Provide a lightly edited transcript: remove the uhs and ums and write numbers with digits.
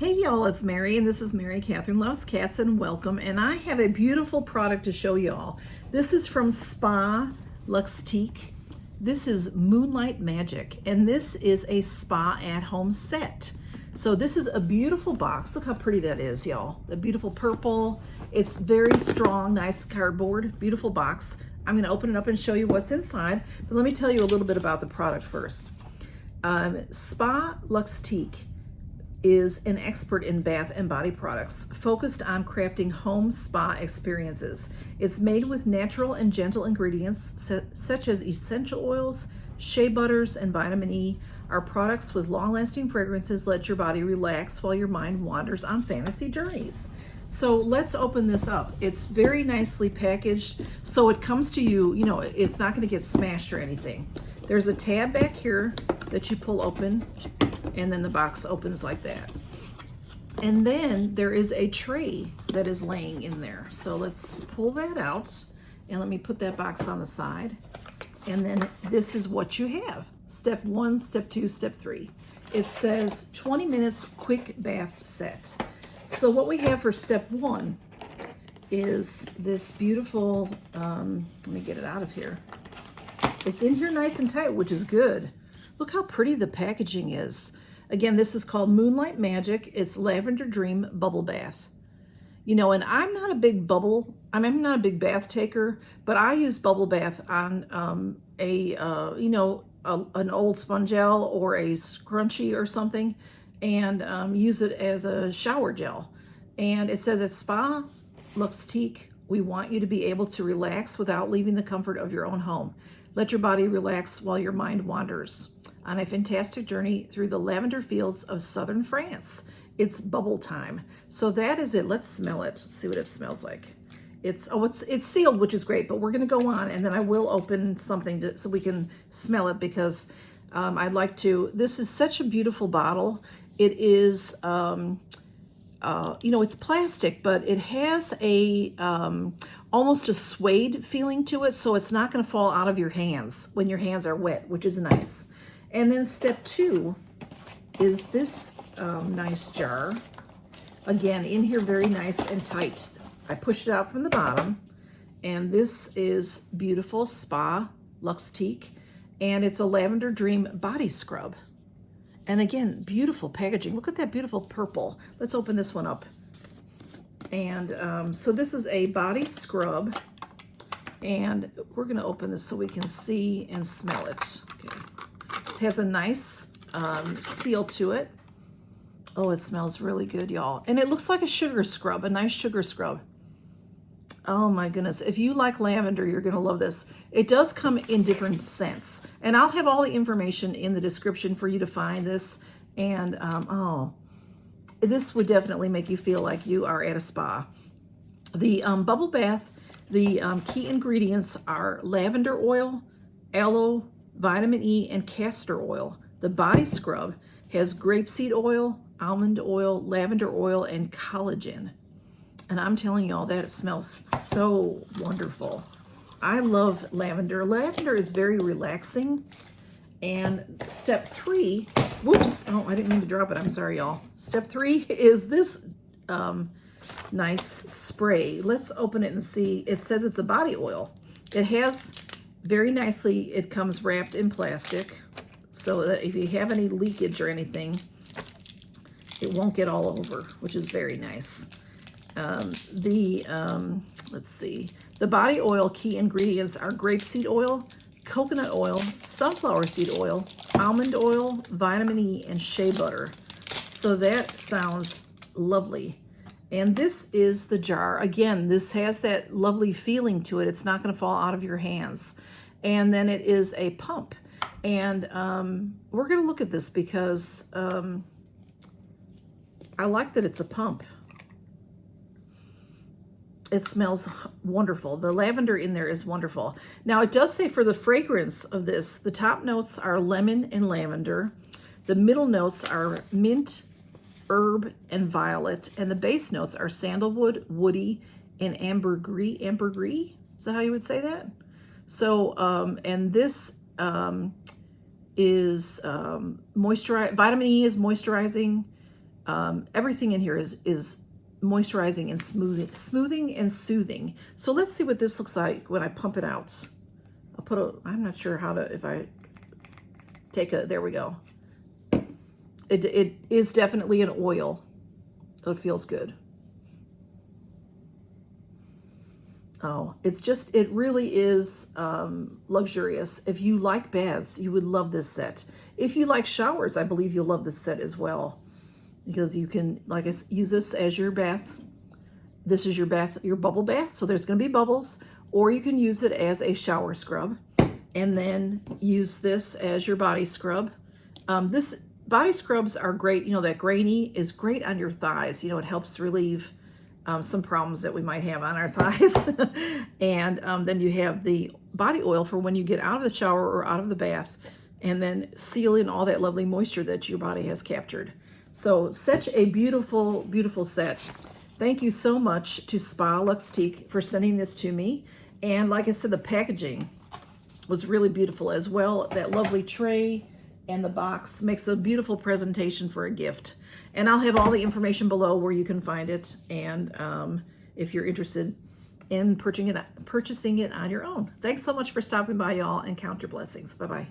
Hey y'all, it's Mary and this is Mary Catherine Loves Cats and welcome. And I have a beautiful product to show y'all. This is from Spa Luxetique. This is Moonlight Magic and this is a spa at home set. So this is a beautiful box. Look how pretty that is, y'all. The beautiful purple. It's very strong, nice cardboard, beautiful box. I'm gonna open it up and show you what's inside, but let me tell you a little bit about the product first. Spa Luxetique is an expert in bath and body products focused on crafting home spa experiences. It's made with natural and gentle ingredients such as essential oils, shea butters, and vitamin E. Our products with long-lasting fragrances let your body relax while your mind wanders on fantasy journeys. So let's open this up. It's very nicely packaged, so it comes to you, you know, it's not going to get smashed or anything. There's a tab back here that you pull open, and then the box opens like that. And then there is a tray that is laying in there. So let's pull that out, and let me put that box on the side. And then this is what you have. Step 1, step 2, step 3. It says 20 minutes quick bath set. So what we have for step 1 is this beautiful, let me get it out of here. It's in here nice and tight, which is good. Look how pretty the packaging is. Again, this is called Moonlight Magic. It's Lavender Dream Bubble Bath. You know, and I'm not a big not a big bath taker, but I use bubble bath on an old sponge gel or a scrunchie or something, and use it as a shower gel. And it says at Spa Luxetique, we want you to be able to relax without leaving the comfort of your own home. Let your body relax while your mind wanders on a fantastic journey through the lavender fields of southern France. It's bubble time. So that is it. Let's smell it. Let's see what it smells like. It's sealed, which is great, but we're going to go on, and then I will open something so we can smell it, because I'd like to. This is such a beautiful bottle. It is, it's plastic, but it has a almost a suede feeling to it, so it's not going to fall out of your hands when your hands are wet, which is nice. And then step 2 is this nice jar. Again, in here very nice and tight. I pushed it out from the bottom, and this is beautiful Spa Luxetique, and it's a Lavender Dream body scrub. And again, beautiful packaging. Look at that beautiful purple. Let's open this one up. And so this is a body scrub, and we're going to open this so we can see and smell it. Okay. It has a nice seal to it. Oh, it smells really good, y'all. And it looks like a sugar scrub, a nice sugar scrub. Oh my goodness. If you like lavender, you're going to love this. It does come in different scents. And I'll have all the information in the description for you to find this. And, this would definitely make you feel like you are at a spa. The bubble bath, the key ingredients are lavender oil, aloe, vitamin E, and castor oil. The body scrub has grapeseed oil, almond oil, lavender oil, and collagen. And I'm telling y'all that it smells so wonderful. I love lavender. Lavender is very relaxing. And step 3, whoops, oh, I didn't mean to drop it. I'm sorry, y'all. Step 3 is this nice spray. Let's open it and see. It says it's a body oil. It has very nicely, it comes wrapped in plastic, so that if you have any leakage or anything, it won't get all over, which is very nice. Let's see. The body oil key ingredients are grapeseed oil, coconut oil, sunflower seed oil, almond oil, vitamin E, and shea butter. So that sounds lovely. And this is the jar. Again, this has that lovely feeling to it. It's not going to fall out of your hands. And then it is a pump. And we're going to look at this because I like that it's a pump. It smells wonderful. The lavender in there is wonderful. Now it does say for the fragrance of this, the top notes are lemon and lavender. The middle notes are mint, herb, and violet. And the base notes are sandalwood, woody, and ambergris. Ambergris? Is that how you would say that? So, and this is vitamin E is moisturizing. Everything in here is moisturizing and smoothing and soothing. So let's see what this looks like when I pump it out. I'm not sure how to, if I take there we go. It is definitely an oil. So it feels good. Oh, it really is luxurious. If you like baths, you would love this set. If you like showers, I believe you'll love this set as well. Because you can, like I said, use this as your bath. This is your bath, your bubble bath. So there's going to be bubbles. Or you can use it as a shower scrub. And then use this as your body scrub. This body scrubs are great. You know, that grainy is great on your thighs. You know, it helps relieve some problems that we might have on our thighs. And then you have the body oil for when you get out of the shower or out of the bath, and then seal in all that lovely moisture that your body has captured. So such a beautiful, beautiful set. Thank you so much to Spa Luxetique for sending this to me. And like I said, the packaging was really beautiful as well. That lovely tray and the box makes a beautiful presentation for a gift. And I'll have all the information below where you can find it. And if you're interested in purchasing it on your own. Thanks so much for stopping by, y'all, and count your blessings. Bye-bye.